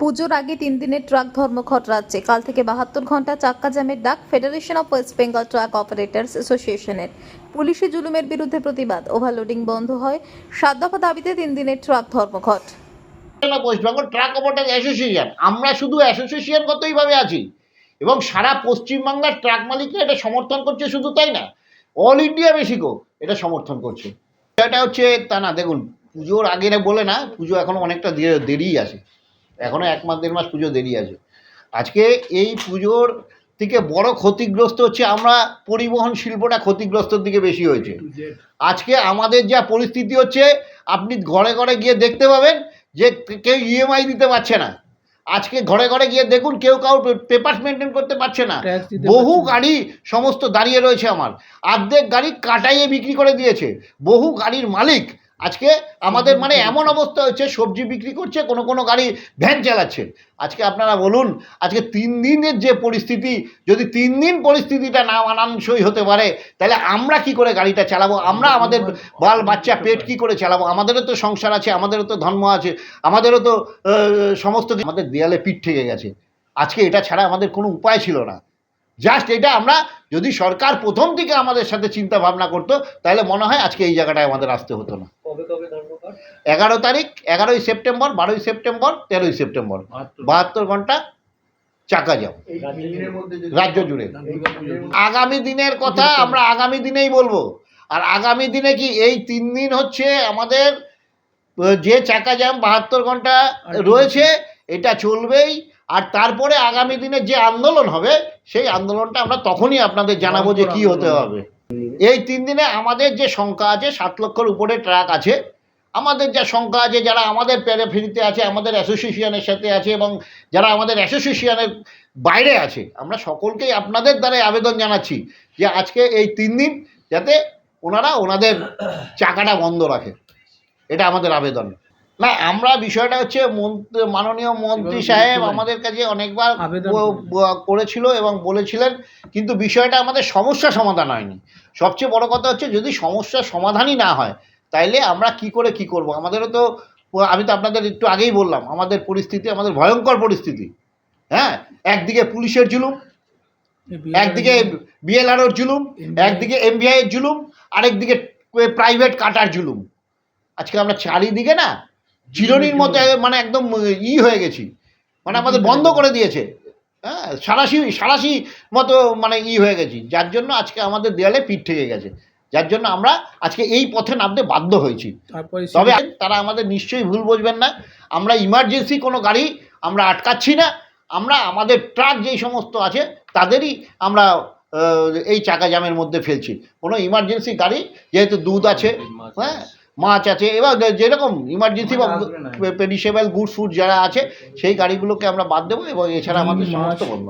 পুজোর আগে 3 দিনের ট্রাক ধর্মঘট রাজ্যে। কাল থেকে 72 ঘন্টা চাক্কা জ্যামের ডাক federation of West Bengal truck operators অ্যাসোসিয়েশনের। পুলিশি জুলুমের বিরুদ্ধে প্রতিবাদ, ওভারলোডিং বন্ধ হয়, 7 দফা দাবিতে 3 দিনের ট্রাক ধর্মঘট। West Bengal truck operator association, আমরা শুধু অ্যাসোসিয়েশনগতইভাবে আছি এবং সারা পশ্চিমবাংলার ট্রাক মালিকরা এটা সমর্থন করছে। শুধু তাই না, অল ইন্ডিয়া বেসিকও এটা সমর্থন করছে। এটা হচ্ছে তা না, দেখুন পুজোর আগে বলে না, পুজো এখনও অনেকটা দেরিই আছে, এখনও 1 মাস 1.5 মাস পুজো দেরি আছে। আজকে এই পুজোর থেকে বড় ক্ষতিগ্রস্ত হচ্ছে আমরা, পরিবহন শিল্পটা ক্ষতিগ্রস্তর দিকে বেশি হয়েছে। আজকে আমাদের যা পরিস্থিতি হচ্ছে, আপনি ঘরে ঘরে গিয়ে দেখতে পাবেন যে কেউ ইএমআই দিতে পারছে না। আজকে ঘরে ঘরে গিয়ে দেখুন কেউ পেপারস মেনটেন করতে পারছে না। বহু গাড়ি সমস্ত দাঁড়িয়ে রয়েছে, আমার অর্ধেক গাড়ি কাটাইয়ে বিক্রি করে দিয়েছে। বহু গাড়ির মালিক আজকে আমাদের মানে এমন অবস্থা হচ্ছে, সবজি বিক্রি করছে, কোনো কোনো গাড়ি ভ্যান চালাচ্ছে। আজকে আপনারা বলুন, আজকে 3 দিনের যে পরিস্থিতি, যদি 3 দিন পরিস্থিতিটা না মানানসই হতে পারে, তাহলে আমরা কি করে গাড়িটা চালাবো? আমরা আমাদের বাল বাচ্চা পেট কি করে চালাবো? আমাদেরও তো সংসার আছে, আমাদেরও তো ধর্ম আছে, আমাদেরও তো সমস্ত আমাদের দেয়ালে পিঠ ঠেকে গেছে। আজকে এটা ছাড়া আমাদের কোনো উপায় ছিল না। জাস্ট এটা আমরা, যদি সরকার প্রথম থেকে আমাদের সাথে চিন্তা ভাবনা করতো, তাহলে মনে হয় আজকে এই জায়গাটায় আমাদের আসতে হতো না। 11 তারিখ, 11ই সেপ্টেম্বর, 12ই সেপ্টেম্বর, 13ই সেপ্টেম্বর, 72 ঘন্টা চাকা জ্যাম রাজ্য জুড়ে। আগামী দিনের কথা আমরা আগামী দিনেই বলবো। আর আগামী দিনে কি, এই 3 দিন হচ্ছে আমাদের যে চাকা জ্যাম 72 ঘন্টা রয়েছে, এটা চলবেই। আর তারপরে আগামী দিনে যে আন্দোলন হবে, সেই আন্দোলনটা আমরা তখনই আপনাদের জানাবো যে কি হতে হবে। এই 3 দিনে আমাদের যে সংখ্যা আছে, 7 লক্ষের উপরে ট্রাক আছে। আমাদের যা সংখ্যা আছে, যারা আমাদের প্যারাফেরিতে আছে, আমাদের অ্যাসোসিয়েশনের সাথে আছে, এবং যারা আমাদের অ্যাসোসিয়েশনের বাইরে আছে, আমরা সকলকেই আপনাদের দ্বারাই আবেদন জানাচ্ছি যে আজকে এই 3 দিন যাতে ওনারা ওনাদের চাকাটা বন্ধ রাখে, এটা আমাদের আবেদন। না, আমরা বিষয়টা হচ্ছে মাননীয় মন্ত্রী সাহেব আমাদের কাছে অনেকবার করেছিল এবং বলেছিলেন, কিন্তু বিষয়টা আমাদের সমস্যা সমাধান হয়নি। সবচেয়ে বড় কথা হচ্ছে, যদি সমস্যার সমাধানই না হয়, তাইলে আমরা কি করে কি করব? আমাদেরও তো, আমি তো আপনাদের একটু আগেই বললাম, আমাদের পরিস্থিতি, আমাদের ভয়ঙ্কর পরিস্থিতি। হ্যাঁ, একদিকে পুলিশের জুলুম, একদিকে বিএলআরওর জুলুম, একদিকে এমভিআইয়ের জুলুম, আরেকদিকে প্রাইভেট কাটার জুলুম। আজকে আমরা চারিদিকে না চিরনির মতো মানে একদম হয়ে গেছি, মানে আমাদের বন্ধ করে দিয়েছে। হ্যাঁ, সারাশি মতো মানে হয়ে গেছি, যার জন্য আজকে আমাদের দেয়ালে পিঠ ঠেকে গেছে, যার জন্য আমরা আজকে এই পথে নামতে বাধ্য হয়েছি। তবে তারা আমাদের নিশ্চয়ই ভুল বুঝবেন না, আমরা ইমার্জেন্সি কোনো গাড়ি আমরা আটকাচ্ছি না। আমরা আমাদের ট্রাক যেই সমস্ত আছে তাদেরই আমরা এই চাকা জ্যামের মধ্যে ফেলছি। কোনো ইমার্জেন্সি গাড়ি, যেহেতু দুধ আছে, হ্যাঁ, মাছ আছে, এবার যেরকম ইমার্জেন্সি বা পেরিশেবল গুডস ফুড যারা আছে, সেই গাড়িগুলোকে আমরা বাদ দেবো, এবং এছাড়া আমাদের সমস্ত বন্ধ।